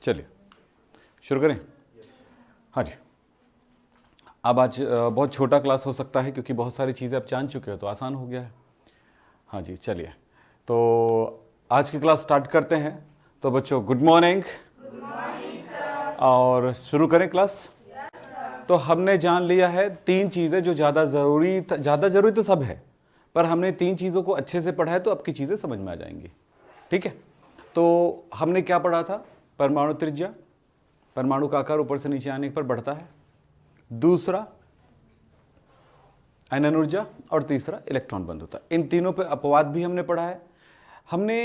चलिए शुरू करें। हाँ जी, अब आज बहुत छोटा क्लास हो सकता है क्योंकि बहुत सारी चीज़ें आप जान चुके हो तो आसान हो गया है। हाँ जी, चलिए तो आज की क्लास स्टार्ट करते हैं। तो बच्चों गुड मॉर्निंग। और शुरू करें क्लास। तो हमने जान लिया है तीन चीज़ें जो ज़्यादा ज़रूरी तो सब है, पर हमने तीन चीज़ों को अच्छे से पढ़ा है तो आपकी चीज़ें समझ में आ जाएंगी। ठीक है, तो हमने क्या पढ़ा था? परमाणु त्रिज्या, परमाणु का आकार ऊपर से नीचे आने पर बढ़ता है। दूसरा आयनन ऊर्जा, और तीसरा इलेक्ट्रॉन बंद होता है। इन तीनों पे अपवाद भी हमने पढ़ा है। हमने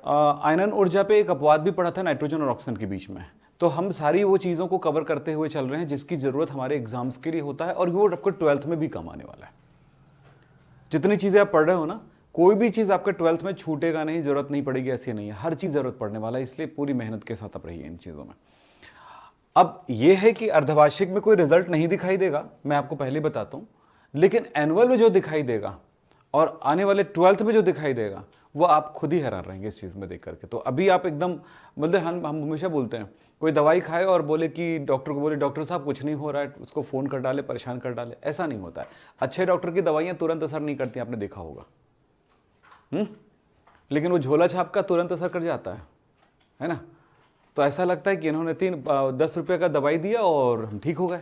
आयनन ऊर्जा पे एक अपवाद भी पढ़ा था नाइट्रोजन और ऑक्सीजन के बीच में। तो हम सारी वो चीज़ों को कवर करते हुए चल रहे हैं जिसकी ज़रूरत हमारे एग्जाम्स के लिए होता है, और वो आपको 12th में भी काम आने वाला है। जितनी चीज़ें आप पढ़ रहे हो ना, कोई भी चीज़ आपके 12th में छूटेगा नहीं, जरूरत नहीं पड़ेगी ऐसी नहीं है, हर चीज़ ज़रूरत पड़ने वाला है, इसलिए पूरी मेहनत के साथ आप रहिए इन चीज़ों में। अब यह है कि अर्धवार्षिक में कोई रिजल्ट नहीं दिखाई देगा, मैं आपको पहले बताता हूँ, लेकिन एनुअल में जो दिखाई देगा और आने वाले 12th में जो दिखाई देगा वो आप खुद ही हैरान रहेंगे इस चीज़ में देख करके। तो अभी आप एकदम मतलब हम हमेशा बोलते हैं कोई दवाई खाए और बोले कि डॉक्टर को बोले डॉक्टर साहब कुछ नहीं हो रहा है, उसको फ़ोन कर डाले, परेशान कर डाले, ऐसा नहीं होता है। अच्छे डॉक्टर की दवाइयाँ तुरंत असर नहीं करती, आपने देखा होगा। लेकिन वो झोला छाप का तुरंत असर कर जाता है ना। तो ऐसा लगता है कि इन्होंने 10 रुपये का दवाई दिया और हम ठीक हो गए,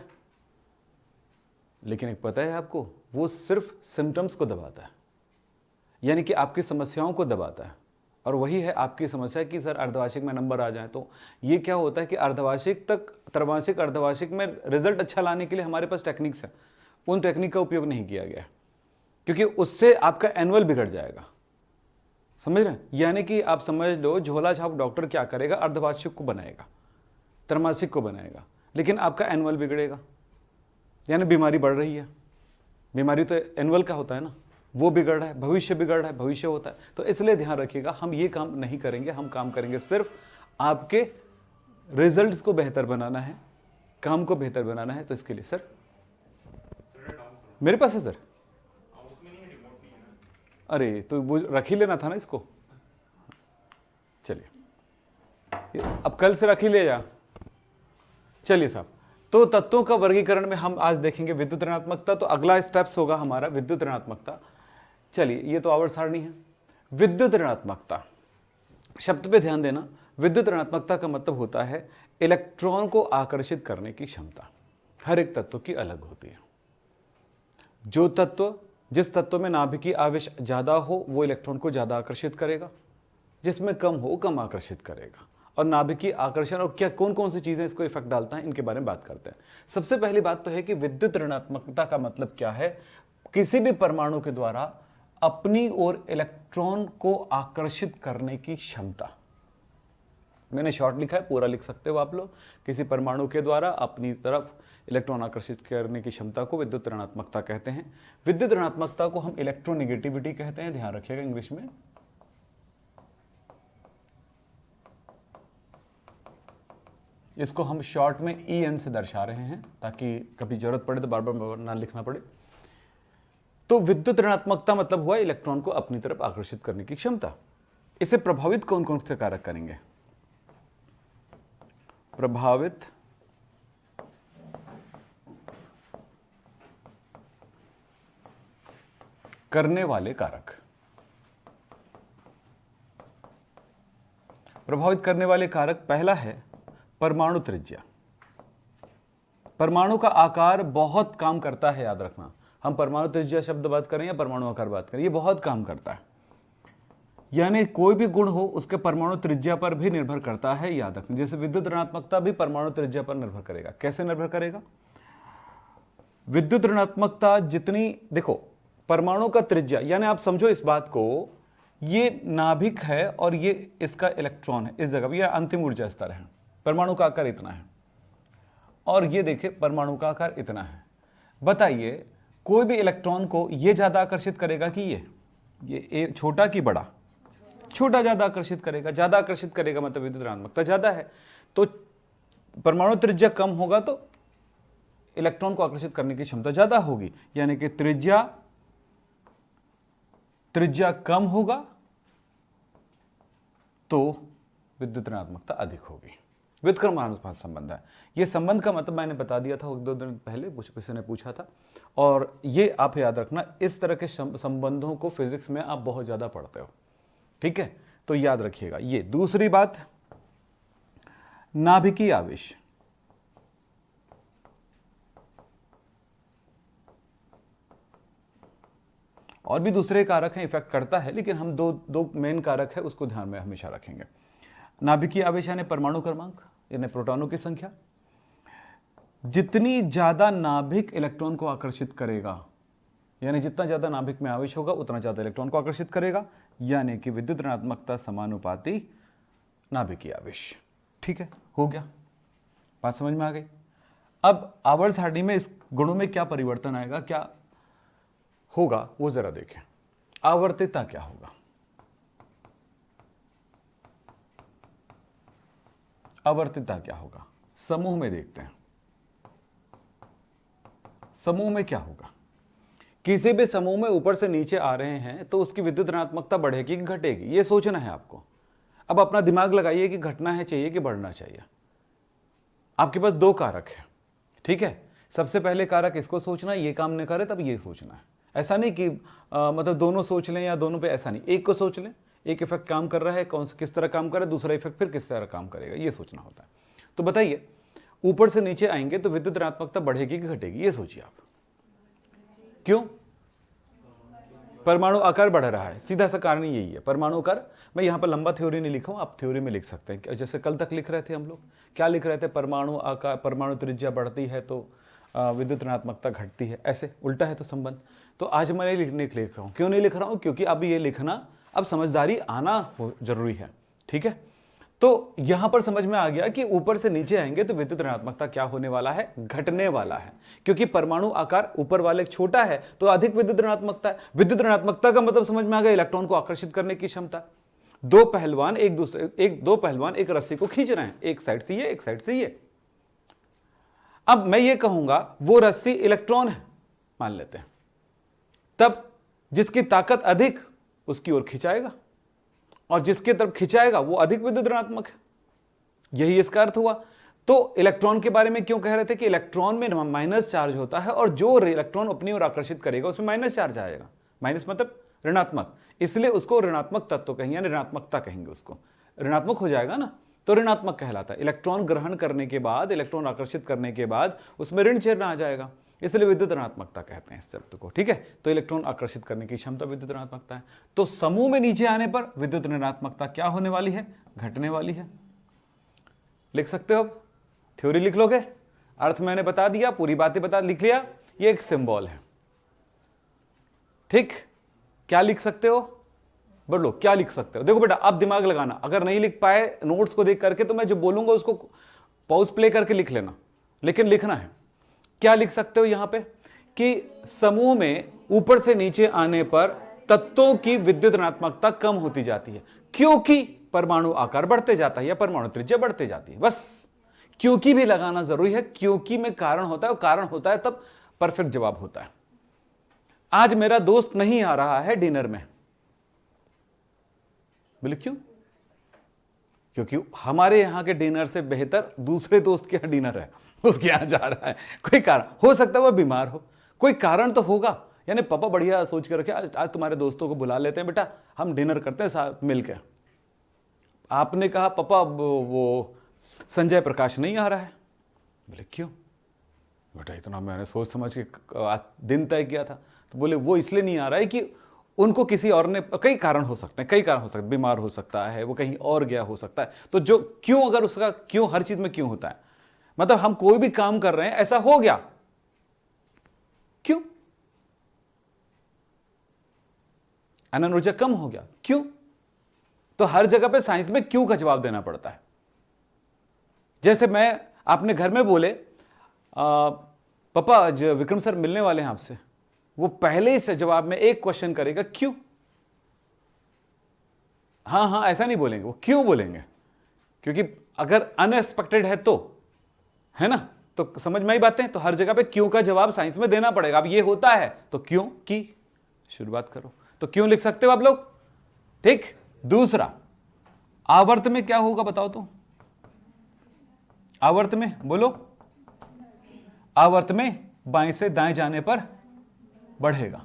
लेकिन एक पता है आपको, वो सिर्फ सिम्टम्स को दबाता है, यानी कि आपकी समस्याओं को दबाता है। और वही है आपकी समस्या कि सर अर्धवार्षिक में नंबर आ जाए। तो ये क्या होता है कि अर्धवार्षिक तक, त्रैमासिक अर्धवार्षिक में रिजल्ट अच्छा लाने के लिए हमारे पास टेक्निक्स है, उन टेक्निक का उपयोग नहीं किया गया क्योंकि उससे आपका एनुअल बिगड़ जाएगा। समझ रहे हैं? यानी कि आप समझ लो झोला छाप डॉक्टर क्या करेगा, अर्धवार्षिक को बनाएगा, त्रैमासिक को बनाएगा, लेकिन आपका एनुअल बिगड़ेगा, यानी बीमारी बढ़ रही है। बीमारी तो एनुअल का होता है ना, वो बिगड़ रहा है, भविष्य बिगड़ रहा है, भविष्य होता है। तो इसलिए ध्यान रखिएगा, हम ये काम नहीं करेंगे, हम काम करेंगे सिर्फ आपके रिजल्ट्स को बेहतर बनाना है, काम को बेहतर बनाना है। तो इसके लिए सर मेरे पास है सर। अरे तो वो रख ही लेना था ना इसको। चलिए अब कल से रख ही ले जा। चलिए साहब, तो तत्वों का वर्गीकरण में हम आज देखेंगे विद्युत ऋणात्मकता। तो अगला स्टेप्स होगा हमारा विद्युत ऋणात्मकता। चलिए ये तो आवर्त सारणी है। विद्युत ऋणात्मकता शब्द पे ध्यान देना। विद्युत ऋणात्मकता का मतलब होता है इलेक्ट्रॉन को आकर्षित करने की क्षमता। हर एक तत्व की अलग होती है। जिस तत्व में नाभिकीय आवेश ज्यादा हो वो इलेक्ट्रॉन को ज्यादा आकर्षित करेगा, जिसमें कम हो कम आकर्षित करेगा। और नाभिकीय आकर्षण और क्या कौन कौन सी चीजें इसको इफेक्ट डालता है, इनके बारे में बात करते हैं। सबसे पहली बात तो है कि विद्युत ऋणात्मकता का मतलब क्या है? किसी भी परमाणु के द्वारा अपनी ओर इलेक्ट्रॉन को आकर्षित करने की क्षमता। मैंने शॉर्ट लिखा है, पूरा लिख सकते हो आप लोग। किसी परमाणु के द्वारा अपनी तरफ इलेक्ट्रॉन आकर्षित करने की क्षमता को विद्युत ऋणात्मकता कहते हैं। विद्युत ऋणात्मकता को हम इलेक्ट्रोनेगेटिविटी कहते हैं, ध्यान रखिएगा इंग्लिश में। इसको हम शॉर्ट में EN से दर्शा रहे हैं ताकि कभी जरूरत पड़े तो बार बार ना लिखना पड़े। तो विद्युत ऋणात्मकता मतलब हुआ इलेक्ट्रॉन को अपनी तरफ आकर्षित करने की क्षमता। इसे प्रभावित कौन कौन से कारक करेंगे? प्रभावित करने वाले कारक। प्रभावित करने वाले कारक पहला है परमाणु त्रिज्या। परमाणु का आकार बहुत काम करता है, याद रखना। हम परमाणु त्रिज्या शब्द बात करें या परमाणु आकार बात करें, ये बहुत काम करता है। यानी कोई भी गुण हो उसके परमाणु त्रिज्या पर भी निर्भर करता है, याद रखना। जैसे विद्युत ऋणात्मकता भी परमाणु त्रिज्या पर निर्भर करेगा। कैसे निर्भर करेगा? विद्युत ऋणात्मकता जितनी, देखो परमाणु का त्रिज्या, यानी आप समझो इस बात को, ये नाभिक है और ये इसका इलेक्ट्रॉन है इस जगह पर, यह अंतिम ऊर्जा स्तर है। परमाणु का आकार इतना है और ये देखिए परमाणु का आकार इतना है। बताइए कोई भी इलेक्ट्रॉन को ये ज्यादा आकर्षित करेगा कि ये छोटा कि बड़ा? छोटा ज्यादा आकर्षित करेगा। ज्यादा आकर्षित करेगा मतलब विद्युत ऋणात्मकता ज्यादा है। तो परमाणु त्रिज्या कम होगा तो इलेक्ट्रॉन को आकर्षित करने की क्षमता ज्यादा होगी, यानी कि त्रिज्या कम होगा तो विद्युत ऋणात्मकता अधिक होगी। व्युत्क्रमानुपात संबंध है। ये संबंध का मतलब मैंने बता दिया था 1-2 दिन पहले, किसी ने पूछा था, और ये आप याद रखना, इस तरह के संबंधों को फिजिक्स में आप बहुत ज़्यादा पढ़ते हो, ठीक है, तो याद रखिएगा ये। दूसरी बात, नाभिकीय आवेश। और भी दूसरे कारक हैं, इफेक्ट करता है, लेकिन हम दो मेन कारक है उसको ध्यान में हमेशा रखेंगे। नाभिकीय आवेश यानी परमाणु क्रमांक, यानी प्रोटॉनों की संख्या। जितनी ज्यादा नाभिक इलेक्ट्रॉन को आकर्षित करेगा, यानी जितना ज्यादा नाभिक में आवेश होगा उतना ज्यादा इलेक्ट्रॉन को आकर्षित करेगा, यानी कि विद्युत ऋणात्मकता समानुपाती नाभिकीय आवेश। ठीक है, हो गया, बात समझ में आ गई। अब आवर्त सारणी में इस गुणों में क्या परिवर्तन आएगा, क्या होगा, वो जरा देखें। आवर्तिता क्या होगा, आवर्तिता क्या होगा, समूह में देखते हैं। समूह में क्या होगा, किसी भी समूह में ऊपर से नीचे आ रहे हैं तो उसकी विद्युत ऋणात्मकता बढ़ेगी कि घटेगी, ये सोचना है आपको। अब अपना दिमाग लगाइए कि घटना है चाहिए कि बढ़ना चाहिए। आपके पास दो कारक है, ठीक है, सबसे पहले कारक इसको सोचना, ये काम नहीं करे तब ये सोचना है। ऐसा नहीं कि मतलब दोनों सोच लें या दोनों पे, ऐसा नहीं, एक को सोच लें, एक इफेक्ट काम कर रहा है, कौन सा किस तरह काम कर रहा है, दूसरा इफेक्ट फिर किस तरह काम करेगा, ये सोचना होता है। तो बताइए, ऊपर से नीचे आएंगे तो विद्युत ऋणात्मकता बढ़ेगी कि घटेगी, ये सोचिए आप। क्यों? परमाणु आकार बढ़ रहा है, सीधा सा कारण यही है, परमाणु आकार। मैं यहाँ पर लंबा थ्योरी नहीं लिखा हूँ, आप थ्योरी में लिख सकते हैं। जैसे कल तक लिख रहे थे हम लोग, क्या लिख रहे थे, परमाणु आकार, परमाणु त्रिज्या बढ़ती है तो विद्युत ऋणात्मकता घटती है, ऐसे उल्टा है तो संबंध। तो आज मैं नहीं लिख रहा हूँ। क्यों नहीं लिख रहा हूँ? क्योंकि अब ये लिखना, अब समझदारी आना जरूरी है, ठीक है। तो यहां पर समझ में आ गया कि ऊपर से नीचे आएंगे तो विद्युत ऋणात्मकता क्या होने वाला है, घटने वाला है, क्योंकि परमाणु आकार ऊपर वाले छोटा है तो अधिक विद्युत ऋणात्मकता है। विद्युत ऋणात्मकता का मतलब समझ में आ गया, इलेक्ट्रॉन को आकर्षित करने की क्षमता। दो पहलवान एक रस्सी को खींच रहे हैं, एक साइड से ये, एक साइड से ये। अब मैं ये कहूंगा वो रस्सी इलेक्ट्रॉन है मान लेते हैं, तब जिसकी ताकत अधिक उसकी ओर खिंचाएगा, और जिसके तरफ खिंचाएगा वो अधिक विद्युत ऋणात्मक है। यही इसका अर्थ हुआ। तो इलेक्ट्रॉन के बारे में क्यों कह रहे थे कि इलेक्ट्रॉन में माइनस चार्ज होता है, और जो इलेक्ट्रॉन अपनी ओर आकर्षित करेगा उसमें माइनस चार्ज आएगा। माइनस मतलब ऋणात्मक, इसलिए उसको ऋणात्मक तत्व कहेंगे, यानी ऋणात्मकता कहेंगे उसको। ऋणात्मक हो जाएगा ना तो ऋणात्मक कहलाता है। इलेक्ट्रॉन ग्रहण करने के बाद, इलेक्ट्रॉन आकर्षित करने के बाद उसमें ऋण चिन्ह आ जाएगा, इसलिए विद्युत ऋणात्मकता कहते हैं इस शब्द को, ठीक है। तो इलेक्ट्रॉन आकर्षित करने की क्षमता विद्युत ऋणात्मकता है। तो समूह में नीचे आने पर विद्युत ऋणात्मकता क्या होने वाली है, घटने वाली है। लिख सकते हो, अब थ्योरी लिख लोगे, अर्थ मैंने बता दिया, पूरी बातें लिख लिया, ये एक सिंबल है, ठीक। क्या लिख सकते हो, बोलो क्या लिख सकते हो। देखो बेटा, आप दिमाग लगाना, अगर नहीं लिख पाए नोट्स को देख करके तो मैं जो बोलूंगा उसको पॉज प्ले करके लिख लेना, लेकिन लिखना है। क्या लिख सकते हो यहां पे कि समूह में ऊपर से नीचे आने पर तत्वों की विद्युत ऋणात्मकता कम होती जाती है, क्योंकि परमाणु आकार बढ़ते जाता है या परमाणु त्रिज्या बढ़ते जाती है। बस क्योंकि भी लगाना जरूरी है, क्योंकि में कारण होता है, और कारण होता है तब परफेक्ट जवाब होता है। आज मेरा दोस्त नहीं आ रहा है डिनर में, बोले क्यों? क्योंकि हमारे यहां के डिनर से बेहतर दूसरे दोस्त के यहां डिनर है, उसके यहां जा रहा है। कोई कारण हो सकता है, वह बीमार हो, कोई कारण तो होगा। यानी पापा बढ़िया सोच के रखे, आज तुम्हारे दोस्तों को बुला लेते हैं बेटा, हम डिनर करते हैं साथ मिलकर। आपने कहा पापा वो संजय प्रकाश नहीं आ रहा है, बोले क्यों बेटा? इतना मैंने सोच समझ के दिन तय किया था। तो बोले वो इसलिए नहीं आ रहा है कि उनको किसी और ने, कई कारण हो सकते हैं, कई कारण हो सकते हैं, बीमार हो सकता है, वो कहीं और गया हो सकता है। तो जो क्यों, अगर उसका क्यों हर चीज में क्यों होता है, मतलब हम कोई भी काम कर रहे हैं, ऐसा हो गया, क्यों? अनंत ऊर्जा कम हो गया, क्यों? तो हर जगह पे साइंस में क्यों का जवाब देना पड़ता है। जैसे मैं आपने घर में बोले पापा आज विक्रम सर मिलने वाले हैं आपसे, वो पहले से जवाब में एक क्वेश्चन करेगा, क्यों? हाँ हाँ ऐसा नहीं बोलेंगे, वो क्यों बोलेंगे, क्योंकि अगर अनएक्सपेक्टेड है तो, है ना, तो समझ में आई बातें। तो हर जगह पे क्यों का जवाब साइंस में देना पड़ेगा। अब ये होता है तो क्यों की शुरुआत करो, तो क्यों लिख सकते हो आप लोग, ठीक। दूसरा, आवर्त में क्या होगा बताओ तो, आवर्त में बोलो, आवर्त में बाएं से दाएं जाने पर बढ़ेगा।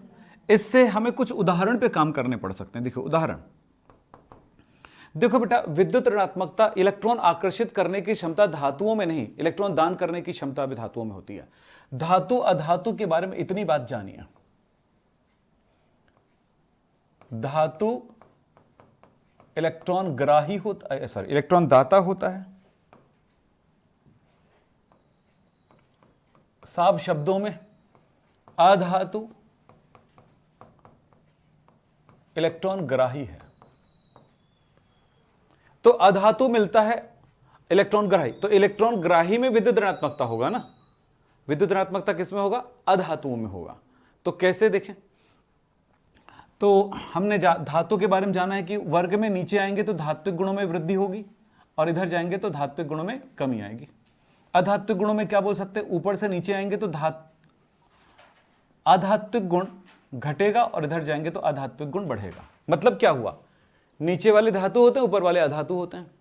इससे हमें कुछ उदाहरण पे काम करने पड़ सकते हैं। देखो उदाहरण, देखो बेटा, विद्युत ऋणात्मकता, इलेक्ट्रॉन आकर्षित करने की क्षमता धातुओं में नहीं, इलेक्ट्रॉन दान करने की क्षमता भी धातुओं में होती है। धातु अधातु के बारे में इतनी बात जानिए, धातु इलेक्ट्रॉन ग्राही होता है, सॉरी इलेक्ट्रॉन दाता होता है। साफ शब्दों में अधातु इलेक्ट्रॉन ग्राही है। तो अधातु मिलता है इलेक्ट्रॉन ग्राही, तो इलेक्ट्रॉन ग्राही में विद्युत ऋणात्मकता होगा ना। विद्युत ऋणात्मकता किसमें होगा? अधातुओं में होगा। तो कैसे देखें, तो हमने धातु के बारे में जाना है कि वर्ग में नीचे आएंगे तो धात्विक गुणों में वृद्धि होगी और इधर जाएंगे तो धात्विक गुणों में कमी आएगी। अधात्विक गुणों में क्या बोल सकते हैं, ऊपर से नीचे आएंगे तो अधात्विक गुण घटेगा और इधर जाएंगे तो अधात्विक गुण बढ़ेगा। मतलब क्या हुआ, नीचे वाले धातु होते हैं, ऊपर वाले अधातु होते हैं।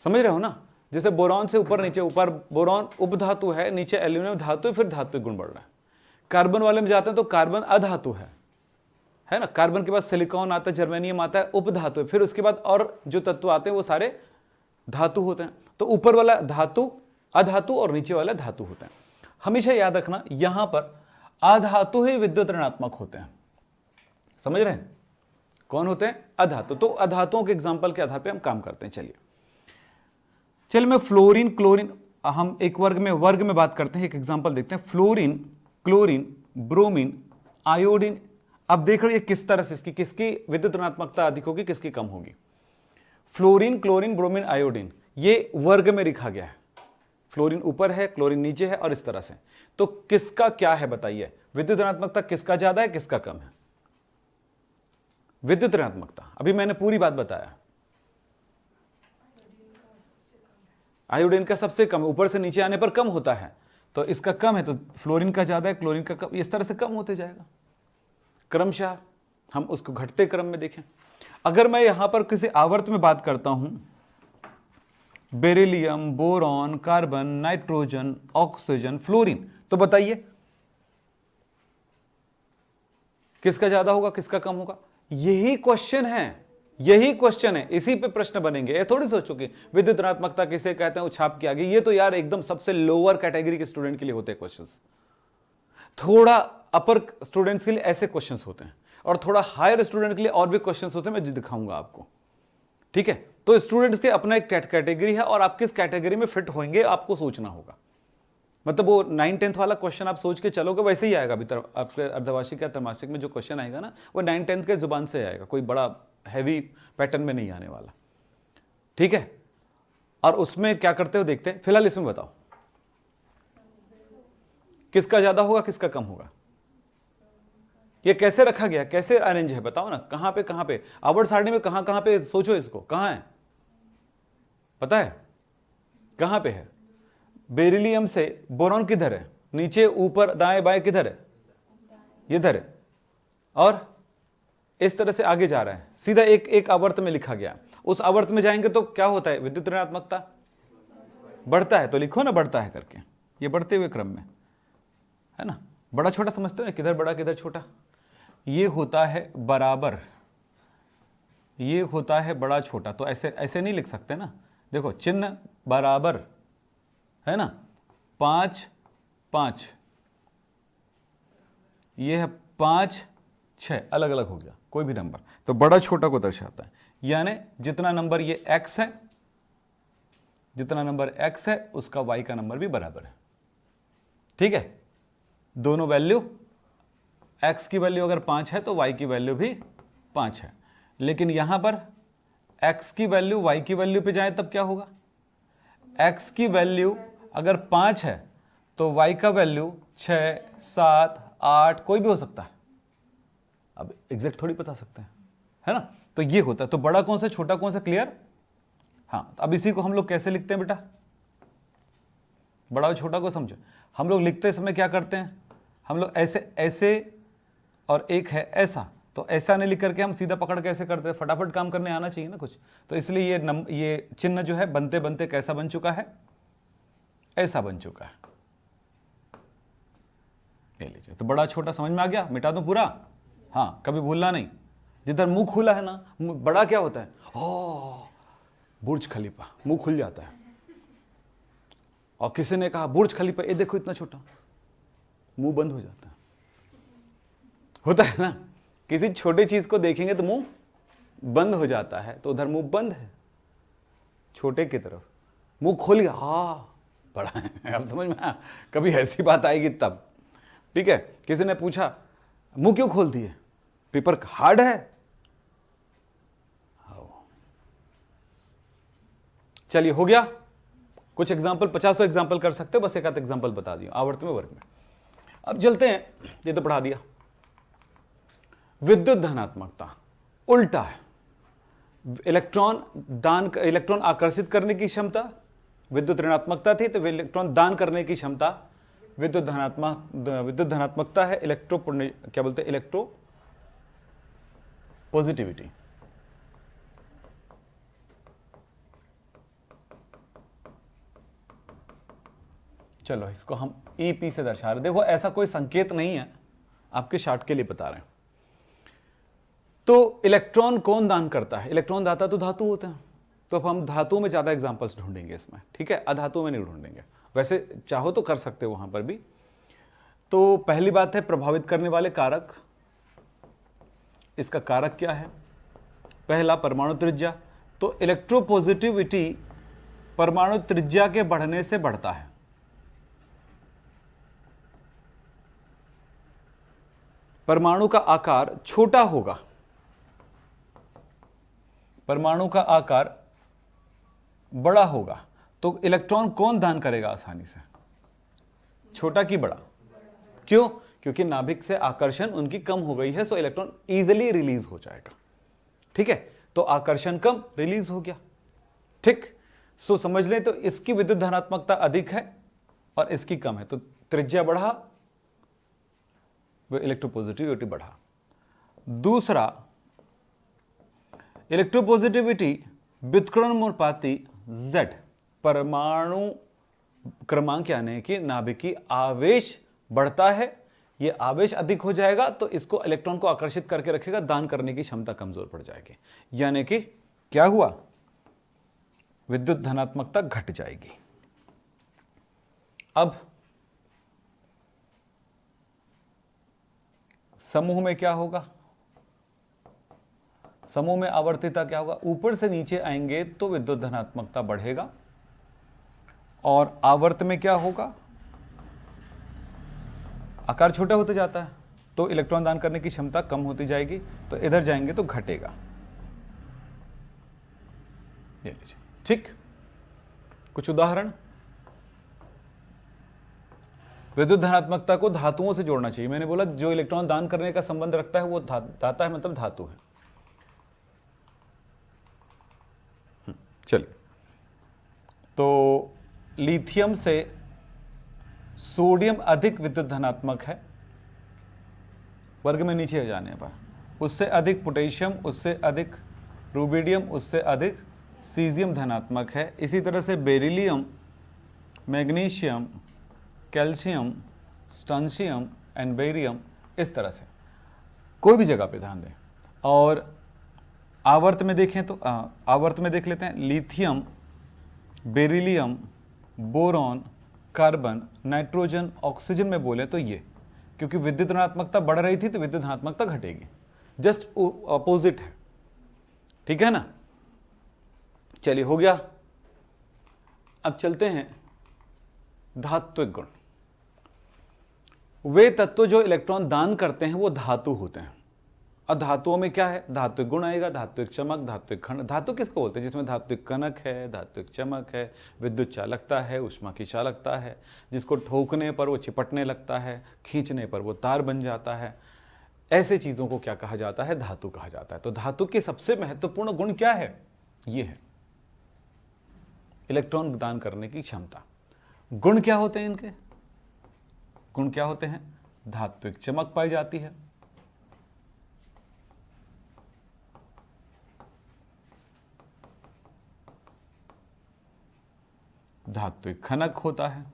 समझ रहे हो ना? जैसे बोरॉन से ऊपर नीचे, ऊपर बोरॉन उपधातु है, नीचे एल्यूमिनियम धातु है, फिर धात्विक गुण बढ़ रहा है। कार्बन वाले में जाते हैं तो कार्बन अधातु है ना। कार्बन के बाद सिलिकॉन आता है, जर्मेनियम आता है, उपधातु है। फिर उसके बाद और जो तत्व आते हैं वो सारे धातु होते हैं। तो ऊपर वाला धातु अधातु और नीचे वाला धातु होते हैं। हमेशा याद रखना, यहां पर अधातु ही विद्युत ऋणात्मक होते हैं। समझ रहे हैं? कौन होते हैं? अधातु। तो अधातुओं के एग्जाम्पल के आधार पर हम काम करते हैं। चलिए मैं फ्लोरीन, क्लोरीन, हम एक वर्ग में बात करते हैं। एक एग्जाम्पल देखते हैं, फ्लोरीन, क्लोरीन, ब्रोमीन, आयोडीन। अब देख रहे किस तरह से किसकी विद्युत ऋणात्मकता अधिक होगी, किसकी कम होगी। फ्लोरीन, क्लोरीन, ब्रोमीन, आयोडीन, ये वर्ग में लिखा गया है। फ्लोरीन ऊपर है, क्लोरीन नीचे है और इस तरह से। तो किसका क्या है बताइए, विद्युत ऋणात्मकता किसका ज्यादा है, किसका कम है? विद्युत ऋणात्मकता, अभी मैंने पूरी बात बताया। आयोडीन का सबसे कम, ऊपर से नीचे आने पर कम होता है, तो इसका कम है, तो फ्लोरीन का ज्यादा है, क्लोरीन का कम, इस तरह से कम होते जाएगा क्रमशः। हम उसको घटते क्रम में देखें। अगर मैं यहां पर किसी आवर्त में बात करता हूं, beryllium, boron, carbon, nitrogen, oxygen, fluorine, तो बताइए किसका ज्यादा होगा, किसका कम होगा? यही क्वेश्चन है, यही क्वेश्चन है, इसी पे प्रश्न बनेंगे। ये थोड़ी सोचो कि विद्युत ऋणात्मकता किसे कहते हैं, वो छाप के आगे। ये तो यार एकदम सबसे लोअर कैटेगरी के स्टूडेंट के लिए होते हैं क्वेश्चंस। थोड़ा अपर स्टूडेंट्स के लिए ऐसे क्वेश्चंस होते हैं, और थोड़ा हायर स्टूडेंट के लिए और भी क्वेश्चंस होते हैं, मैं दिखाऊंगा आपको। ठीक है? तो स्टूडेंट्स के अपना एक कैटेगरी है, और आप किस कैटेगरी में फिट होंगे आपको सोचना होगा। मतलब वो 9-10 वाला क्वेश्चन आप सोच के चलोगे, वैसे ही आएगा। अभी आपके अर्धवार्षिक या त्रैमासिक में जो क्वेश्चन आएगा ना, वो 9-10 के जुबान से आएगा, कोई बड़ा हैवी पैटर्न में नहीं आने वाला। ठीक है? और उसमें क्या करते हो देखते हैं। फिलहाल इसमें बताओ किसका ज्यादा होगा, किसका कम होगा? ये कैसे रखा गया, कैसे अरेंज है बताओ ना। कहां पे आवर्त सारणी में कहां पे सोचो, इसको कहां है पता है? कहां पे है? बेरिलियम से बोरॉन किधर है? नीचे, ऊपर, दाएं बाएं, किधर है? इधर है। और इस तरह से आगे जा रहा है, सीधा एक आवर्त में लिखा गया। उस आवर्त में जाएंगे तो क्या होता है, विद्युत ऋणात्मकता बढ़ता है। तो लिखो ना बढ़ता है करके, ये बढ़ते हुए क्रम में है ना। बड़ा छोटा समझते हो ना, किधर बड़ा किधर छोटा। ये होता है बराबर, ये होता है बड़ा छोटा। तो ऐसे नहीं लिख सकते ना। देखो चिन्ह बराबर है ना, 5 5, ये है 5 6, अलग अलग हो गया कोई भी नंबर, तो बड़ा छोटा को दर्शाता है। यानी जितना नंबर ये x है, जितना नंबर x है उसका y का नंबर भी बराबर है। ठीक है? दोनों वैल्यू, x की वैल्यू अगर 5 है तो y की वैल्यू भी 5 है। लेकिन यहां पर x की वैल्यू y की वैल्यू पे जाए तब क्या होगा? x की वैल्यू अगर 5 है तो y का वैल्यू 6 7 8 कोई भी हो सकता है। अब एग्जैक्ट थोड़ी बता सकते हैं, है ना। तो ये होता है। तो बड़ा कौन सा, छोटा कौन सा, क्लियर? हाँ, अब इसी को हम लोग कैसे लिखते हैं बेटा? बड़ा और छोटा को समझो। हम लोग लिखते समय क्या करते हैं, हम लोग ऐसे ऐसे, और एक है ऐसा, तो ऐसा नहीं लिख करके हम सीधा पकड़ कैसे करते हैं, फटाफट काम करने आना चाहिए ना कुछ। तो इसलिए ये चिन्ह जो है बनते बनते कैसा बन चुका है, ऐसा बन चुका है। ले लीजिए, तो बड़ा छोटा समझ में आ गया, मिटा दो पूरा। हाँ, कभी भूलना नहीं, जिधर मुंह खुला है ना, बड़ा क्या होता है, ओ बुर्ज खलीफा, मुंह खुल जाता है। और किसी ने कहा बुर्ज खलीफा, ये देखो इतना छोटा, मुंह बंद हो जाता है। होता है ना, किसी छोटी चीज को देखेंगे तो मुंह बंद हो जाता है, तो उधर मुंह बंद है, छोटे की तरफ मुंह खोल गया, बड़ा है। अब समझ में आया, कभी ऐसी बात आएगी तब। ठीक है, किसी ने पूछा मुंह क्यों खोल दिए, पेपर हार्ड है। चलिए, हो गया। कुछ एग्जाम्पल, 50 एग्जाम्पल कर सकते हो, बस एक आध एग्जाम्पल बता दिया आवर्त में, वर्ग में। अब चलते हैं, ये तो पढ़ा दिया। विद्युत धनात्मकता उल्टा है। इलेक्ट्रॉन आकर्षित करने की क्षमता विद्युत ऋणात्मकता थी, तो इलेक्ट्रॉन दान करने की क्षमता विद्युत धनात्मकता है। क्या बोलते हैं, इलेक्ट्रो पॉजिटिविटी। चलो, इसको हम ईपी से दर्शा रहे। देखो, ऐसा कोई संकेत नहीं है, आपके शार्ट के लिए बता रहे हैं। तो इलेक्ट्रॉन कौन दान करता है, इलेक्ट्रॉन दाता तो धातु होते हैं। तो अब हम धातुओं में ज्यादा एग्जांपल्स ढूंढेंगे इसमें, ठीक है, अधातुओं में नहीं ढूंढेंगे। वैसे चाहो तो कर सकते हो वहां पर भी। तो पहली बात है प्रभावित करने वाले कारक। इसका कारक क्या है, पहला परमाणु त्रिज्या। तो इलेक्ट्रोपॉजिटिविटी परमाणु त्रिज्या के बढ़ने से बढ़ता है। परमाणु का आकार छोटा होगा, परमाणु का आकार बड़ा होगा, तो इलेक्ट्रॉन कौन दान करेगा आसानी से, छोटा कि बड़ा? क्यों? क्योंकि नाभिक से आकर्षण उनकी कम हो गई है, सो इलेक्ट्रॉन इजीली रिलीज हो जाएगा। ठीक है, तो आकर्षण कम, रिलीज हो गया। ठीक, सो समझ लें, तो इसकी विद्युत धनात्मकता अधिक है और इसकी कम है, तो त्रिज्या बढ़ा, इलेक्ट्रोपॉजिटिविटी बढ़ा। दूसरा, इलेक्ट्रोपॉजिटिविटी व्युत्क्रमण अनुपाती Z, परमाणु क्रमांक यानी कि नाभिकीय आवेश बढ़ता है, ये आवेश अधिक हो जाएगा तो इसको इलेक्ट्रॉन को आकर्षित करके रखेगा, दान करने की क्षमता कमजोर पड़ जाएगी, यानी कि क्या हुआ, विद्युत धनात्मकता घट जाएगी। अब समूह में क्या होगा, समूह में आवर्तिता क्या होगा, ऊपर से नीचे आएंगे तो विद्युत धनात्मकता बढ़ेगा, और आवर्त में क्या होगा, आकार छोटा होते जाता है तो इलेक्ट्रॉन दान करने की क्षमता कम होती जाएगी, तो इधर जाएंगे तो घटेगा। ये लीजिए, ठीक। कुछ उदाहरण, विद्युत धनात्मकता को धातुओं से जोड़ना चाहिए। मैंने बोला जो इलेक्ट्रॉन दान करने का संबंध रखता है वो दाता है, मतलब धातु है। चलिए, तो लिथियम से सोडियम अधिक विद्युत धनात्मक है वर्ग में नीचे जाने पर, उससे अधिक पोटेशियम, उससे अधिक रूबिडियम, उससे अधिक सीजियम धनात्मक है। इसी तरह से beryllium, magnesium, calcium, strontium and barium, इस तरह से कोई भी जगह पे ध्यान दें। और आवर्त में देखें तो आवर्त में देख लेते हैं, lithium, beryllium, boron, carbon, nitrogen, oxygen में बोले तो ये, क्योंकि विद्युत धनात्मकता बढ़ रही थी तो विद्युत धनात्मकता घटेगी, जस्ट अपोजिट है। ठीक है ना। चलिए, हो गया। अब चलते हैं धात्विक गुण। वे तत्व जो इलेक्ट्रॉन दान करते हैं वो धातु होते हैं। और धातुओं में क्या है, धात्विक गुण आएगा, धात्विक चमक, धात्विक खंड। धातु किसको बोलते हैं, जिसमें धात्विक कनक है, धात्विक चमक है, विद्युत चालकता है, ऊष्मा की चालकता है, जिसको ठोकने पर वो चिपटने लगता है, खींचने पर वो तार बन जाता है। ऐसे चीजों को क्या कहा जाता है, धातु कहा जाता है। तो धातु के सबसे महत्वपूर्ण गुण क्या है, ये है इलेक्ट्रॉन दान करने की क्षमता। गुण क्या होते हैं इनके, गुण क्या होते हैं, धात्विक चमक पाई जाती है, धात्विक खनक होता है।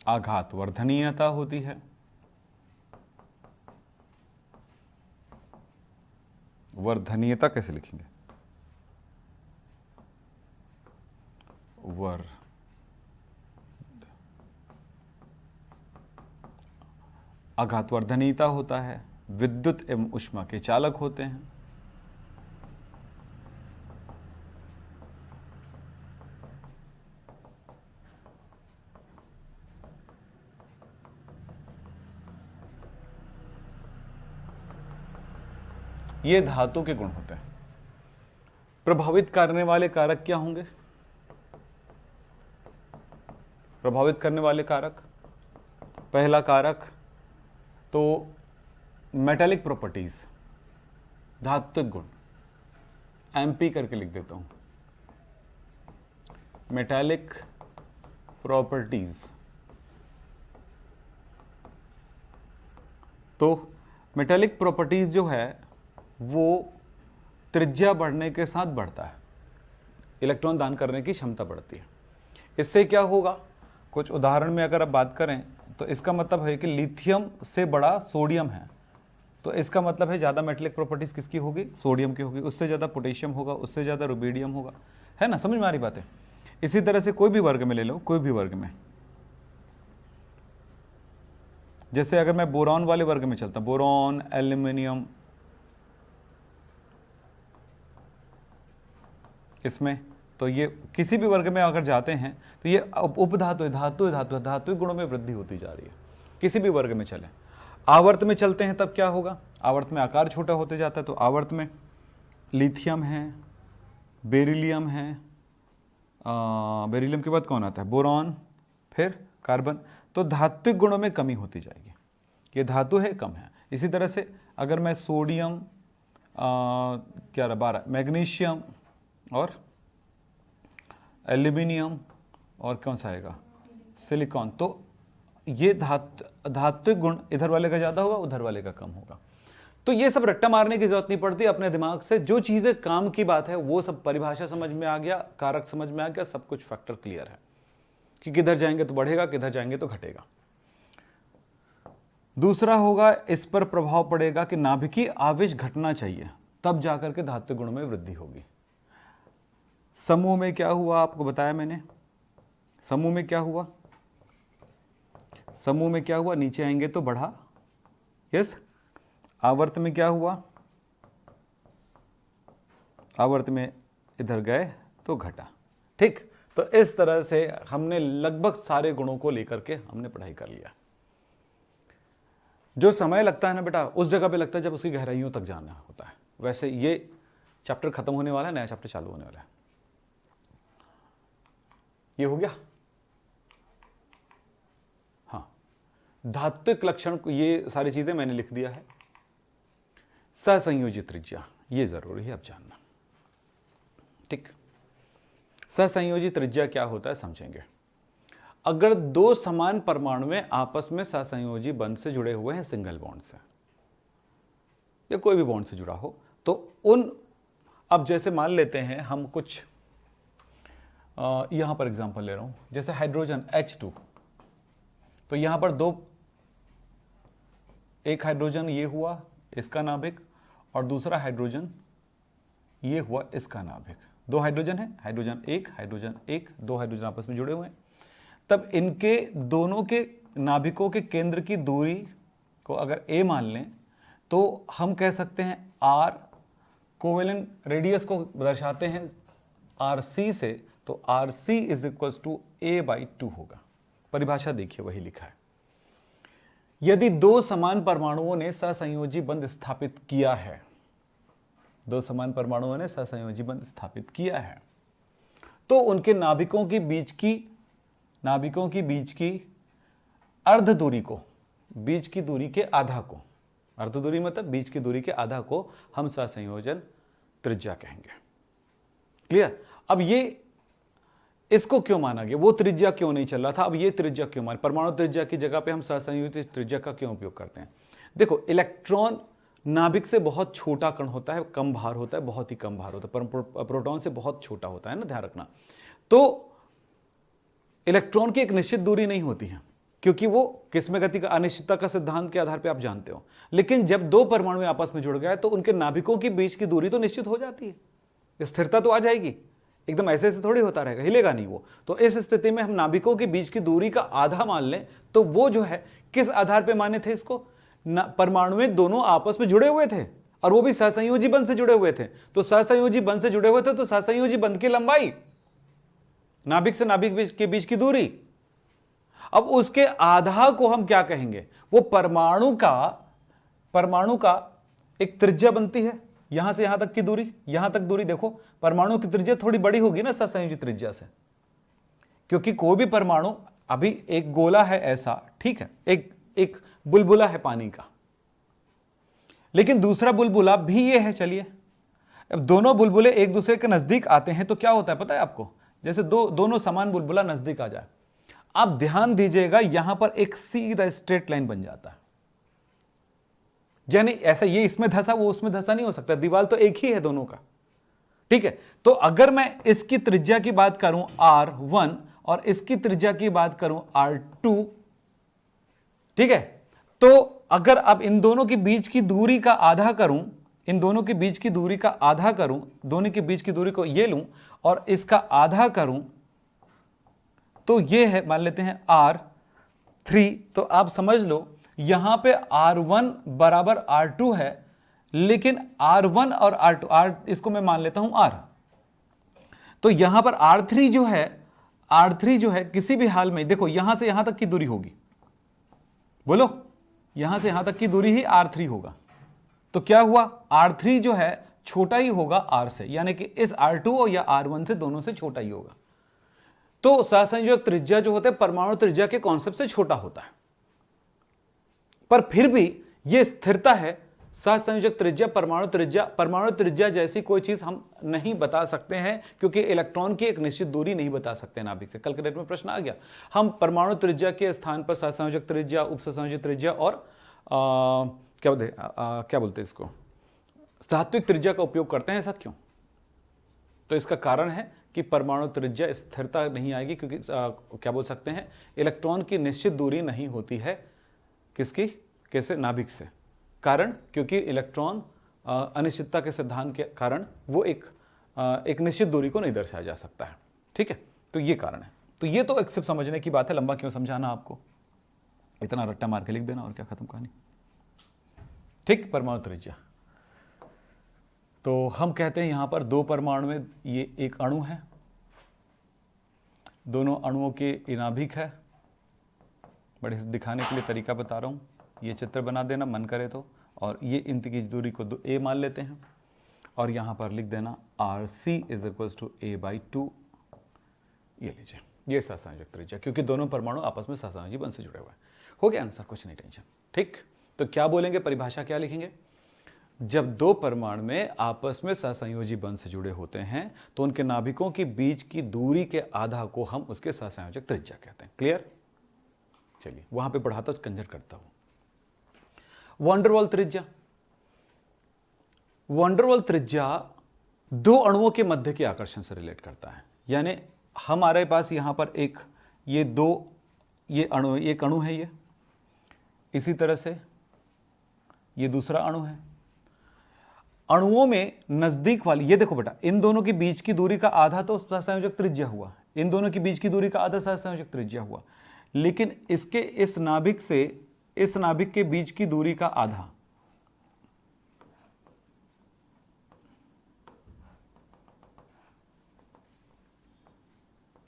आघात वर्धनीयता होती है। वर्धनीयता कैसे लिखेंगे? आघात वर्धनीयता होता है। विद्युत एवं ऊष्मा के चालक होते हैं। ये धातु के गुण होते हैं। प्रभावित करने वाले कारक क्या होंगे? प्रभावित करने वाले कारक, पहला कारक तो मेटालिक प्रॉपर्टीज, धात्विक गुण, एमपी करके लिख देता हूं, मेटालिक प्रॉपर्टीज। तो मेटालिक प्रॉपर्टीज जो है वो त्रिज्या बढ़ने के साथ बढ़ता है, इलेक्ट्रॉन दान करने की क्षमता बढ़ती है। इससे क्या होगा, कुछ उदाहरण में अगर आप बात करें तो इसका मतलब है कि लिथियम से बड़ा सोडियम है, तो इसका मतलब है ज़्यादा मेटालिक प्रॉपर्टीज किसकी होगी? सोडियम की होगी। उससे ज़्यादा पोटेशियम होगा, उससे ज़्यादा रुबीडियम होगा, है ना? समझ में आ रही बात है? इसी तरह से कोई भी वर्ग में ले लो, कोई भी वर्ग में, जैसे अगर मैं बोरॉन वाले वर्ग में चलता, बोरॉन, एल्यूमिनियम, इसमें तो ये किसी भी वर्ग में अगर जाते हैं तो ये उपधातु धातु धातु धातु गुणों में वृद्धि होती जा रही है। किसी भी वर्ग में चले, आवर्त में चलते हैं तब क्या होगा? आवर्त में आकार छोटा होते जाता है, तो आवर्त में लिथियम है, बेरिलियम है, बेरिलियम के बाद कौन आता है? बोरॉन, फिर कार्बन। तो धात्विक गुणों में कमी होती जाएगी, ये धातु है कम है। इसी तरह से अगर मैं सोडियम, क्या रहा 12, मैग्नीशियम और एल्यूमिनियम और कौन सा आएगा? सिलिकॉन। तो ये धात्विक गुण इधर वाले का ज़्यादा होगा, उधर वाले का कम होगा। तो ये सब रट्टा मारने की जरूरत नहीं पड़ती, अपने दिमाग से जो चीज़ें काम की बात है वो सब परिभाषा समझ में आ गया, कारक समझ में आ गया, सब कुछ फैक्टर क्लियर है कि किधर जाएंगे तो बढ़ेगा, किधर जाएंगे तो घटेगा। दूसरा होगा, इस पर प्रभाव पड़ेगा कि नाभिकीय आवेश घटना चाहिए, तब जाकर के धात्विक गुणों में वृद्धि होगी। समूह में क्या हुआ आपको बताया मैंने, समूह में क्या हुआ? समूह में क्या हुआ? नीचे आएंगे तो बढ़ा, यस। आवर्त में क्या हुआ? आवर्त में इधर गए तो घटा, ठीक। तो इस तरह से हमने लगभग सारे गुणों को लेकर के हमने पढ़ाई कर लिया। जो समय लगता है ना बेटा, उस जगह पे लगता है जब उसकी गहराइयों तक जाना होता है। वैसे ये चैप्टर खत्म होने वाला है, नया चैप्टर चालू होने वाला है। ये हो गया। हाँ, धात्विक लक्षण, ये सारी चीजें मैंने लिख दिया है। सहसंयोजी त्रिज्या, ये जरूरी है अब जानना, ठीक। सहसंयोजी त्रिज्या क्या होता है समझेंगे। अगर दो समान परमाणुएं आपस में सहसंयोजी बंध से जुड़े हुए हैं, सिंगल बॉन्ड से या कोई भी बॉन्ड से जुड़ा हो, तो उन, अब जैसे मान लेते हैं हम कुछ, यहां पर एग्जांपल ले रहा हूं, जैसे हाइड्रोजन H2, तो यहां पर दो, एक हाइड्रोजन ये हुआ इसका नाभिक, और दूसरा हाइड्रोजन ये हुआ इसका नाभिक। दो हाइड्रोजन है, हाइड्रोजन एक, दो हाइड्रोजन आपस में जुड़े हुए हैं। तब इनके दोनों के नाभिकों के केंद्र की दूरी को अगर a मान लें तो हम कह सकते हैं r, कोवेलेंट रेडियस को दर्शाते हैं rc से, तो rc is equals to a/2 होगा। परिभाषा देखिए वही लिखा है। यदि दो समान परमाणुओं ने सहसंयोजी बंध स्थापित किया है, दो समान परमाणुओं ने सहसंयोजी बंध स्थापित किया है, तो उनके नाभिकों की बीच की अर्ध दूरी को, बीच की दूरी के आधा को, अर्ध दूरी मतलब बीच की दूरी के आधा को हम सहसंयोजन त्रिज्या कहेंगे। क्लियर? अब ये इसको क्यों माना गया, वो त्रिज्या क्यों नहीं चल रहा था, अब ये त्रिज्या क्यों मान, परमाणु त्रिज्या की जगह पे हम सहसंयोजी त्रिज्या का क्यों उपयोग करते हैं। देखो, इलेक्ट्रॉन नाभिक से बहुत छोटा कण होता है, कम भार होता है, बहुत ही कम भार होता है, प्रोटॉन से बहुत छोटा होता है ना, ध्यान रखना। तो इलेक्ट्रॉन की एक निश्चित दूरी नहीं होती है, क्योंकि वो किसमें गति का, अनिश्चितता का सिद्धांत के आधार पर आप जानते हो। लेकिन जब दो परमाणु आपस में जुड़ गए तो उनके नाभिकों के बीच की दूरी तो निश्चित हो जाती है, स्थिरता तो आ जाएगी, एकदम ऐसे ऐसे थोड़ी होता रहेगा, हिलेगा नहीं वो। तो इस स्थिति में हम नाभिकों के बीच की दूरी का आधा मान लें, तो वो जो है किस आधार पे माने थे इसको, परमाणु में दोनों आपस में जुड़े हुए थे और वो भी सहसंयोजी बंध से जुड़े हुए थे। तो सहसंयोजी बंध से जुड़े हुए थे तो सहसंयोजी बंध की लंबाई, नाभिक से नाभिक के बीच की दूरी, अब उसके आधा को हम क्या कहेंगे, वो परमाणु का एक त्रिज्या बनती है, यहां से यहां तक की दूरी, यहां तक दूरी देखो, परमाणु की त्रिज्या थोड़ी बड़ी होगी ना सहसंयोजी त्रिज्या से, क्योंकि कोई भी परमाणु, अभी एक गोला है ऐसा, ठीक है, एक बुलबुला है पानी का, लेकिन दूसरा बुलबुला भी ये है। चलिए, अब दोनों बुलबुले एक दूसरे के नजदीक आते हैं तो क्या होता है पता है आपको, जैसे दोनों समान बुलबुला नजदीक आ जाए, आप ध्यान दीजिएगा, यहां पर एक सीधा स्ट्रेट लाइन बन जाता है, यानी ऐसा ये इसमें धंसा वो उसमें धंसा नहीं हो सकता, दीवार तो एक ही है दोनों का, ठीक है। तो अगर मैं इसकी त्रिज्या की बात करूं R1 और इसकी त्रिज्या की बात करूं R2, ठीक है, तो अगर अब इन दोनों के बीच की दूरी का आधा करूं, इन दोनों के बीच की दूरी का आधा करूं, दोनों के बीच की दूरी को ये लूं और इसका आधा करूं, तो ये है, मान लेते हैं R3, तो आप समझ लो यहां पे R1 बराबर R2 है, लेकिन R1 और R2, इसको मैं मान लेता हूं R, तो यहां पर R3 जो है किसी भी हाल में, देखो यहां से यहां तक की दूरी होगी, बोलो यहां से यहां तक की दूरी ही R3 होगा, तो क्या हुआ, R3 जो है छोटा ही होगा R से, यानी कि इस R2 या R1 से दोनों से छोटा ही होगा। तो सहसंयोजक त्रिज्या जो होता है परमाणु त्रिज्या के कॉन्सेप्ट से छोटा होता है, पर फिर भी यह स्थिरता है। सहसंयोजक त्रिज्या परमाणु त्रिज्या जैसी कोई चीज हम नहीं बता सकते हैं, क्योंकि इलेक्ट्रॉन की एक निश्चित दूरी नहीं बता सकते नाभिक से। कल के डेट में प्रश्न आ गया, हम परमाणु त्रिज्या के स्थान पर सहसंयोजक त्रिज्या, उपसंयोजक त्रिज्या और क्या बोलते हैं इसको, धात्विक त्रिज्या का उपयोग करते हैं, ऐसा क्यों? तो इसका कारण है कि परमाणु त्रिज्या स्थिरता नहीं आएगी, क्योंकि क्या बोल सकते हैं, इलेक्ट्रॉन की निश्चित दूरी नहीं होती है, किसकी, कैसे, नाभिक से। कारण, क्योंकि इलेक्ट्रॉन अनिश्चितता के सिद्धांत के कारण वो एक निश्चित दूरी को नहीं दर्शाया जा सकता है, ठीक है, तो ये कारण है। तो ये तो एक सिर्फ समझने की बात है, लंबा क्यों समझाना आपको, इतना रट्टा मार के लिख देना और क्या, खत्म कहानी, ठीक। परमाणु त्रिज्या, तो हम कहते हैं यहां पर दो परमाणु में ये एक अणु है, दोनों अणुओं के नाभिक है, बड़े दिखाने के लिए तरीका बता रहा हूं, ये चित्र बना देना मन करे तो, और ये इनकी दूरी को a मान लेते हैं और यहां पर लिख देना RC = a/2, ये लीजिए, ये सहसंयोजक त्रिज्या, क्योंकि दोनों परमाणु आपस में सहसंयोजी बंध से जुड़े हुए हैं। हो गया आंसर, कुछ नहीं टेंशन, ठीक। तो क्या बोलेंगे, परिभाषा क्या लिखेंगे, जब दो परमाणु में आपस में सहसंयोजी बंध से जुड़े होते हैं तो उनके नाभिकों के बीच की दूरी के आधा को हम उसके सहसंयोजक त्रिज्या कहते हैं। क्लियर? चलिए वहां पे पढ़ाता कंजर करता हूं। वंडरवॉल त्रिज्या, वंडरवॉल त्रिज्या दो अणुओं के मध्य के आकर्षण से रिलेट करता है, यानी हमारे पास यहां पर एक एक अणु है, ये इसी तरह से ये दूसरा अणु है। अणुओं में नजदीक वाली, ये देखो बेटा, इन दोनों के बीच की दूरी का आधा तो सहसंयोजक त्रिज्या हुआ, इन दोनों के बीच की दूरी का आधा सहसंयोजक त्रिज्या हुआ, लेकिन इसके इस नाभिक से इस नाभिक के बीच की दूरी का आधा,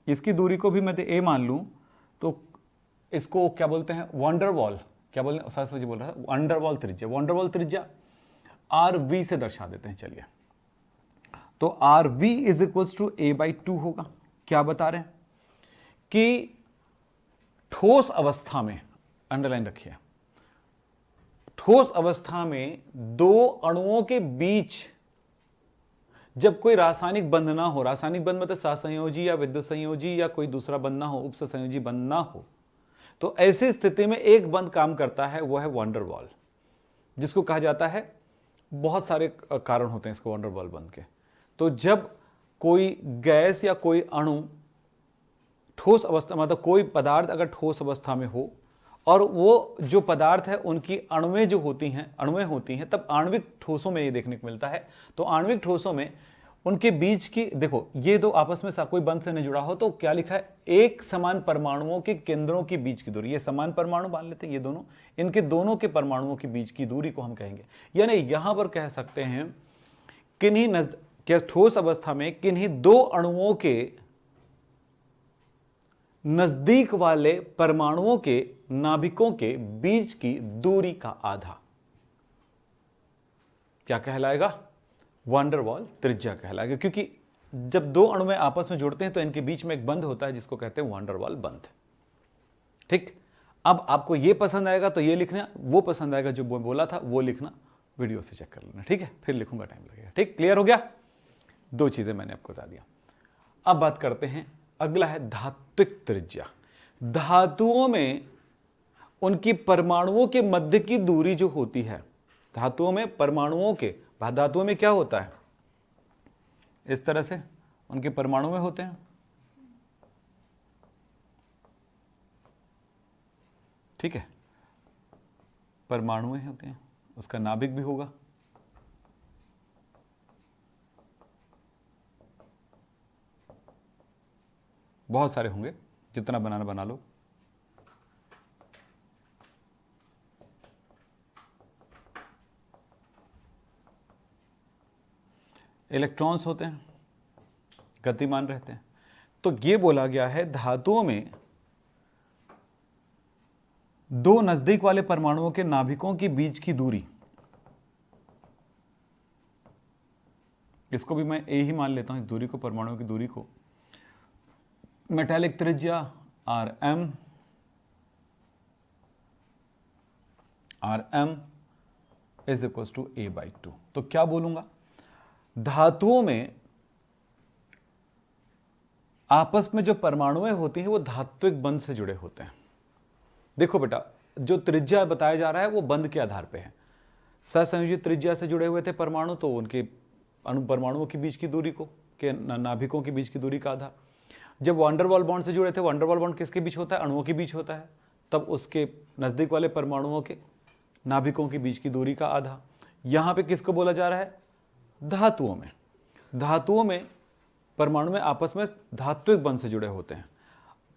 इसकी दूरी को भी मैं a मान लूं तो इसको क्या बोलते हैं, वंडरवॉल, क्या बोल रहे हैं, बोल रहा है वंडरवॉल त्रिज्या। वंडरवॉल त्रिज्या RV से दर्शा देते हैं। चलिए, तो RV = a/2 होगा। क्या बता रहे हैं कि ठोस अवस्था में, अंडरलाइन रखिए, ठोस अवस्था में दो अणुओं के बीच जब कोई रासायनिक बंध ना हो, रासायनिक बंध मतलब सहसंयोजी या विद्युत संयोजी या कोई दूसरा बंध ना हो, उपसंयोजी बंध ना हो, तो ऐसी स्थिति में एक बंध काम करता है, वो है वैन डर वाल, जिसको कहा जाता है, बहुत सारे कारण होते हैं इसको वैन डर वाल बंध के। तो जब कोई गैस या कोई अणु ठोस अवस्था, मतलब कोई पदार्थ अगर ठोस अवस्था में हो और वो जो पदार्थ है उनकी अणुएं जो होती हैं, तब आणविक ठोसों में ये देखने को मिलता है। तो आणविक ठोसों में उनके बीच की, देखो ये दो आपस में कोई बंध से नहीं जुड़ा हो तो क्या लिखा है, एक समान परमाणुओं के केंद्रों के बीच की दूरी, ये समान परमाणु मान लेते हैं ये दोनों, इनके दोनों के परमाणुओं के बीच की दूरी को हम कहेंगे। यानी यहां पर कह सकते हैं क्या ठोस अवस्था में किन्हीं दो अणुओं के नजदीक वाले परमाणुओं के नाभिकों के बीच की दूरी का आधा क्या कहलाएगा, वैन डर वाल त्रिज्या कहलाएगा। क्योंकि जब दो अणु आपस में जुड़ते हैं तो इनके बीच में एक बंध होता है जिसको कहते हैं वैन डर वाल बंध। ठीक, अब आपको ये पसंद आएगा तो ये लिखना, वो पसंद आएगा जो बोला था वो लिखना, वीडियो से चेक कर लेना। ठीक है, फिर लिखूंगा, टाइम लगेगा। ठीक, क्लियर हो गया, दो चीजें मैंने आपको बता दिया। अब बात करते हैं, अगला है धात्विक त्रिज्या। धातुओं में उनकी परमाणुओं के मध्य की दूरी जो होती है, धातुओं में परमाणुओं के, धातुओं में क्या होता है, इस तरह से उनके परमाणु में होते हैं। ठीक है, परमाणु में होते हैं, उसका नाभिक भी होगा। बहुत सारे होंगे, जितना बनाना बना लो। इलेक्ट्रॉन्स होते हैं, गतिमान रहते हैं। तो ये बोला गया है धातुओं में दो नजदीक वाले परमाणुओं के नाभिकों के बीच की दूरी, इसको भी मैं ए ही मान लेता हूं, इस दूरी को, परमाणुओं की दूरी को, मेटालिक त्रिज्या R M is equal to a/2। तो क्या बोलूंगा, धातुओं में आपस में जो परमाणुएं होती हैं वो धात्विक बंध से जुड़े होते हैं। देखो बेटा, जो त्रिज्या बताया जा रहा है वो बंध के आधार पे है। सहसंयोजित त्रिज्या से जुड़े हुए थे परमाणु, तो उनके परमाणुओं के बीच की दूरी को, के नाभिकों के बीच की दूरी का आधा। जब वैन डर वाल बॉन्ड से जुड़े थे, वैन डर वाल बॉन्ड किसके बीच होता है, अणुओं के बीच होता है, तब उसके नजदीक वाले परमाणुओं के नाभिकों के बीच की दूरी का आधा। यहां पे किसको बोला जा रहा है, धातुओं में। धातुओं में परमाणु में आपस में धात्विक बंध से जुड़े होते हैं,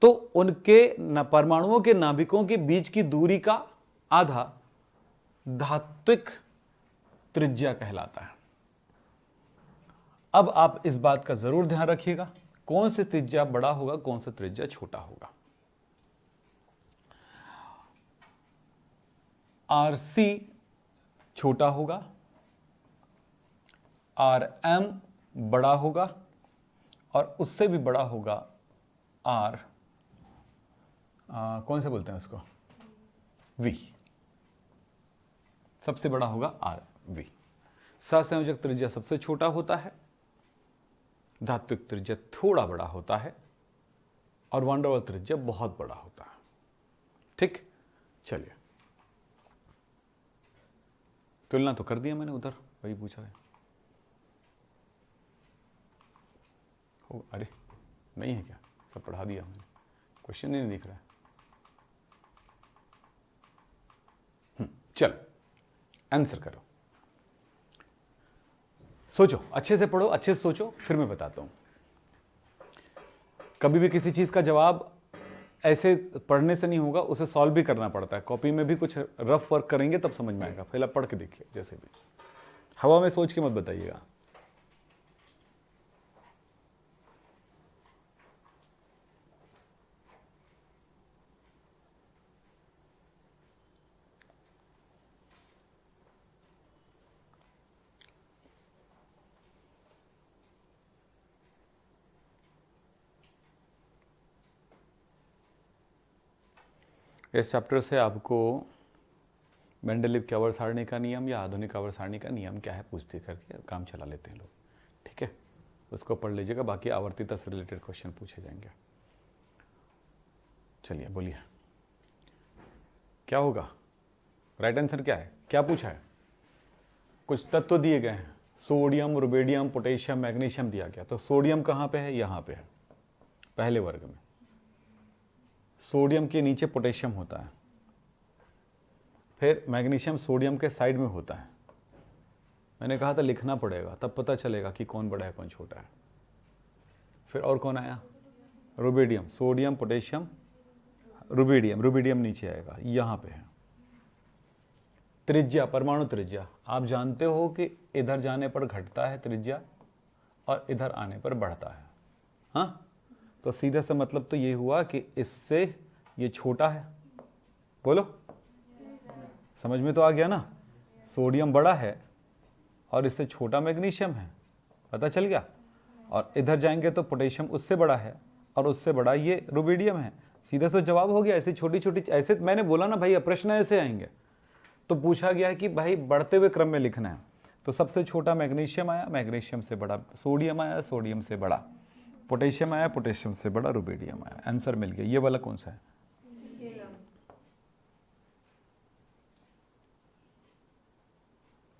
तो उनके परमाणुओं के नाभिकों के बीच की दूरी का आधा धात्विक त्रिज्या कहलाता है। अब आप इस बात का जरूर ध्यान रखिएगा, कौन सी त्रिज्या बड़ा होगा, कौन सा त्रिज्या छोटा होगा। RC छोटा होगा, RM बड़ा होगा, और उससे भी बड़ा होगा कौन से बोलते हैं उसको, V। सबसे बड़ा होगा RV। सहसंयोजक त्रिज्या सबसे छोटा होता है, धात्विक त्रिज्या थोड़ा बड़ा होता है, और वैन डर वाल त्रिज्या बहुत बड़ा होता है। ठीक, चलिए, तुलना तो कर दिया मैंने, उधर वही पूछा है। अरे नहीं है क्या, सब पढ़ा दिया मैंने, क्वेश्चन ही नहीं दिख रहा है। चलो आंसर करो, सोचो, अच्छे से पढ़ो, अच्छे से सोचो, फिर मैं बताता हूं। कभी भी किसी चीज का जवाब ऐसे पढ़ने से नहीं होगा, उसे सॉल्व भी करना पड़ता है। कॉपी में भी कुछ रफ वर्क करेंगे तब समझ में आएगा। पहले पढ़ के देखिए, जैसे भी हवा में सोच के मत बताइएगा। इस चैप्टर से आपको मेंडलीव की आवर्त सारणी का नियम या आधुनिक आवर्त सारणी का नियम क्या है पूछते करके काम चला लेते हैं लोग। ठीक है, उसको पढ़ लीजिएगा, बाकी आवर्तीता से रिलेटेड क्वेश्चन पूछे जाएंगे। चलिए बोलिए क्या होगा, राइट आंसर क्या है, क्या पूछा है? कुछ तत्व दिए गए हैं, सोडियम, रुबिडियम, पोटेशियम, मैग्नीशियम दिया गया। तो सोडियम कहाँ पे है? यहाँ पे है पहले वर्ग में। सोडियम के नीचे पोटेशियम होता है, फिर मैग्नीशियम सोडियम के साइड में होता है। मैंने कहा था लिखना पड़ेगा, तब पता चलेगा कि कौन बड़ा है कौन छोटा है। फिर और कौन आया? Rubidium, sodium, potassium, rubidium, rubidium नीचे आएगा, यहाँ पे है। त्रिज्या, परमाणु त्रिज्या, आप जानते हो कि इधर जाने पर घटता है त्रिज्या और इधर आने पर बढ़ता है। हाँ, तो सीधे से मतलब तो ये हुआ कि इससे ये छोटा है। बोलो, समझ में तो आ गया ना? सोडियम बड़ा है और इससे छोटा मैग्नीशियम है, पता चल गया। और इधर जाएंगे तो पोटेशियम उससे बड़ा है और उससे बड़ा ये रुबिडियम है। सीधे से जवाब हो गया। ऐसी छोटी छोटी, ऐसे मैंने बोला ना भाई, प्रश्न ऐसे आएंगे। तो पूछा गया है कि भाई बढ़ते हुए क्रम में लिखना है। तो सबसे छोटा मैग्नीशियम आया, मैग्नीशियम से बड़ा सोडियम आया, सोडियम से बड़ा पोटेशियम आया, पोटेशियम से बड़ा रुबिडियम आया। आंसर मिल गया। ये वाला कौन सा है?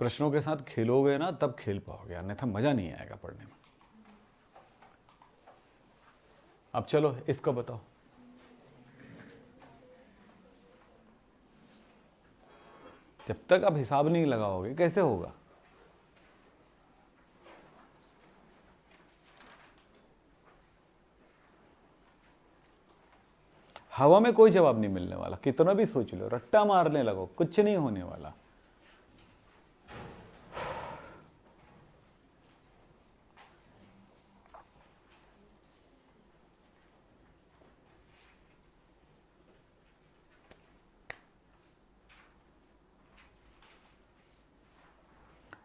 प्रश्नों के साथ खेलोगे ना तब खेल पाओगे, अन्यथा मजा नहीं आएगा पढ़ने में। अब चलो इसको बताओ। जब तक आप हिसाब नहीं लगाओगे कैसे होगा? हवा में कोई जवाब नहीं मिलने वाला, कितना भी सोच लो, रट्टा मारने लगो, कुछ नहीं होने वाला।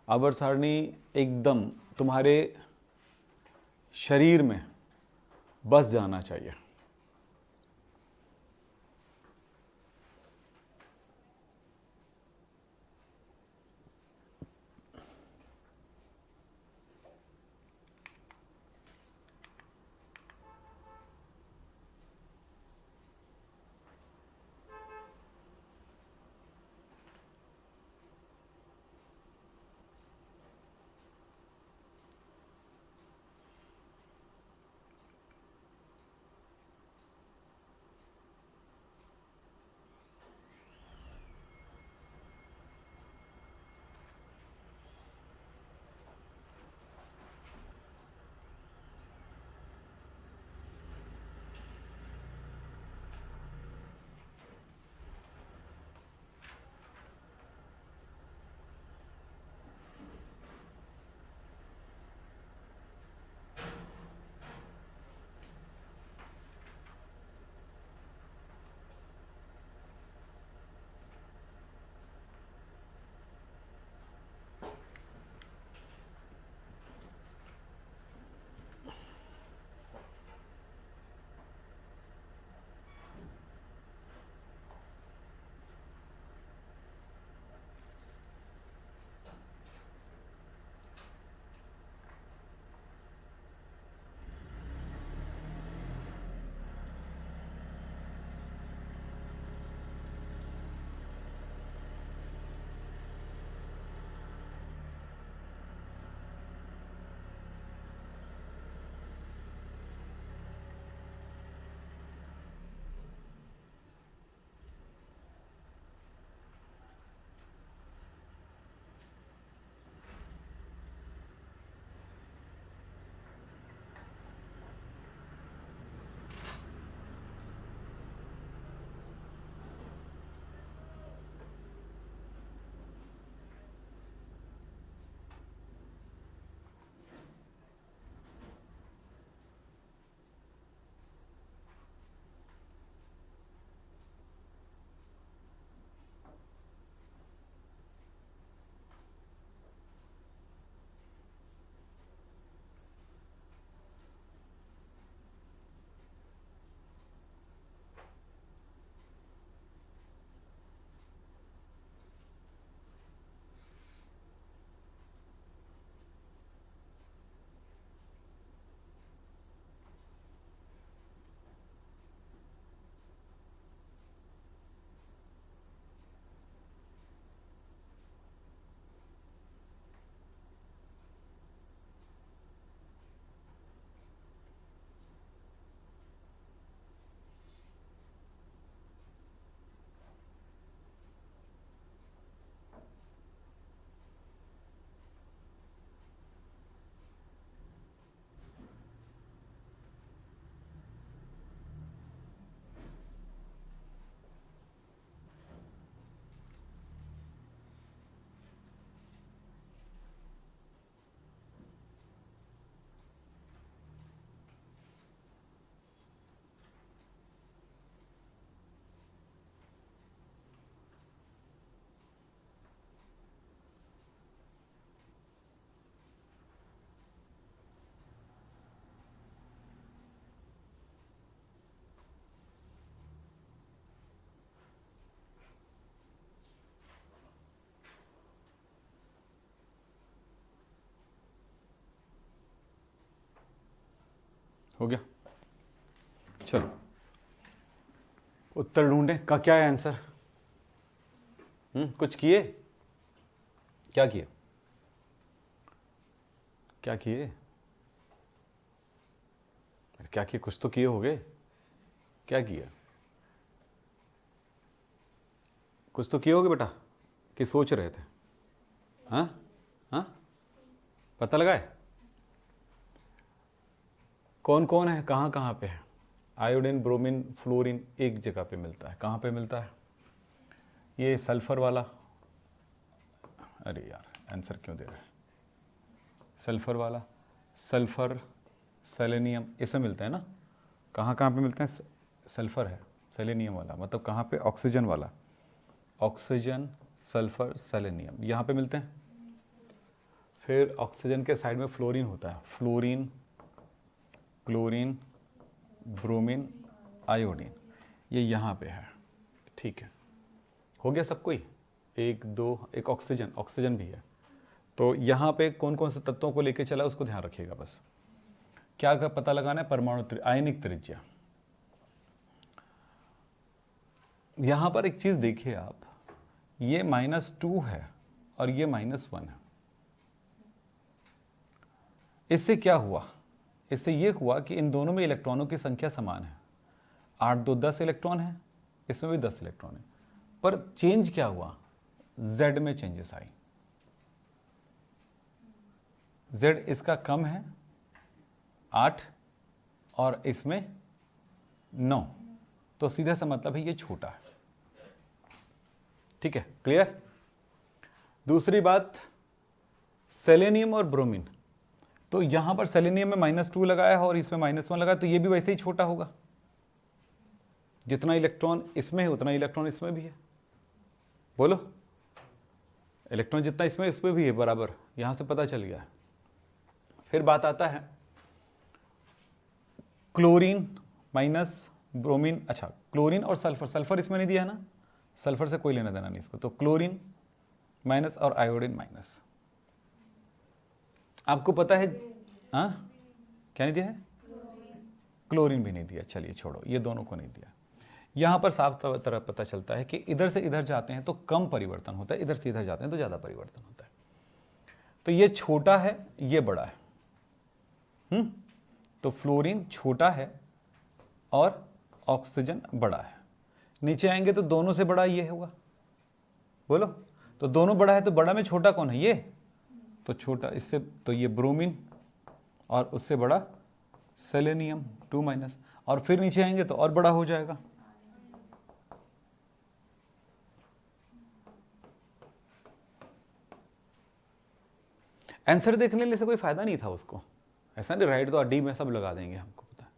आवर्त सारणी एकदम तुम्हारे शरीर में बस जाना चाहिए। हो गया, चलो उत्तर ढूंढें का क्या है आंसर। कुछ किए, क्या किए, क्या किए, क्या किए, कुछ तो किए होगे, क्या किया, कुछ तो किए होगे बेटा कि सोच रहे थे। हाँ हाँ, पता लगाए कौन कौन है, कहाँ कहाँ पे है। आयोडीन, ब्रोमीन, फ्लोरीन एक जगह पे मिलता है, कहाँ पे मिलता है, ये सल्फर वाला, अरे यार आंसर क्यों दे रहा है, सल्फर वाला, सल्फर, सेलेनियम, इसमें मिलता है ना, कहाँ कहाँ पे मिलते हैं, सल्फर है, सेलेनियम वाला मतलब कहाँ पे, ऑक्सीजन वाला, ऑक्सीजन, सल्फर, सेलेनियम यहाँ पे मिलते हैं। फिर ऑक्सीजन के साइड में फ्लोरीन होता है, फ्लोरीन, क्लोरीन, ब्रोमीन, आयोडीन, ये यहाँ पे है, ठीक है, हो गया सब कोई, एक दो, एक ऑक्सीजन, ऑक्सीजन भी है। तो यहाँ पे कौन कौन से तत्वों को लेके चला उसको ध्यान रखिएगा बस। क्या का पता लगाना है, परमाणु आयनिक त्रिज्या। यहाँ पर एक चीज़ देखिए आप, ये -2 है और ये -1 है। इससे क्या हुआ, इससे ये हुआ कि इन दोनों में इलेक्ट्रॉनों की संख्या समान है, 8 2 10 इलेक्ट्रॉन है, इसमें भी 10 इलेक्ट्रॉन है, पर चेंज क्या हुआ, Z में चेंजेस आई। Z इसका कम है 8 और इसमें 9, तो सीधा सा मतलब है ये छोटा है, ठीक है, क्लियर। दूसरी बात, सेलेनियम और ब्रोमीन, तो यहां पर सेलेनियम में -2 लगाया है और इसमें -1 लगाया, तो ये भी वैसे ही छोटा होगा, जितना इलेक्ट्रॉन इसमें है उतना इलेक्ट्रॉन इसमें भी है, बोलो, इलेक्ट्रॉन जितना इसमें भी है बराबर, यहां से पता चल गया है। फिर बात आता है क्लोरीन माइनस ब्रोमीन, अच्छा क्लोरीन और सल्फर, सल्फर इसमें नहीं दिया है ना, सल्फर से कोई लेना देना नहीं इसको, तो क्लोरीन माइनस और आयोडीन माइनस। आपको पता है, हाँ क्या नहीं दिया है, क्लोरीन भी नहीं दिया, चलिए छोड़ो, ये दोनों को नहीं दिया। यहां पर साफ तरह पता चलता है कि इधर से इधर जाते हैं तो कम परिवर्तन होता है, इधर से इधर जाते हैं तो ज्यादा परिवर्तन होता है। तो ये छोटा है, ये बड़ा है, तो फ्लोरीन छोटा है और ऑक्सीजन बड़ा है। नीचे आएंगे तो दोनों से बड़ा ये होगा, बोलो, तो दोनों बड़ा है तो बड़ा में छोटा कौन है, ये, तो छोटा इससे, तो ये ब्रोमीन और उससे बड़ा सेलेनियम 2-, और फिर नीचे आएंगे तो और बड़ा हो जाएगा। आंसर देखने से कोई फायदा नहीं था उसको, ऐसा नहीं राइट तो डी में सब लगा देंगे, हमको पता है,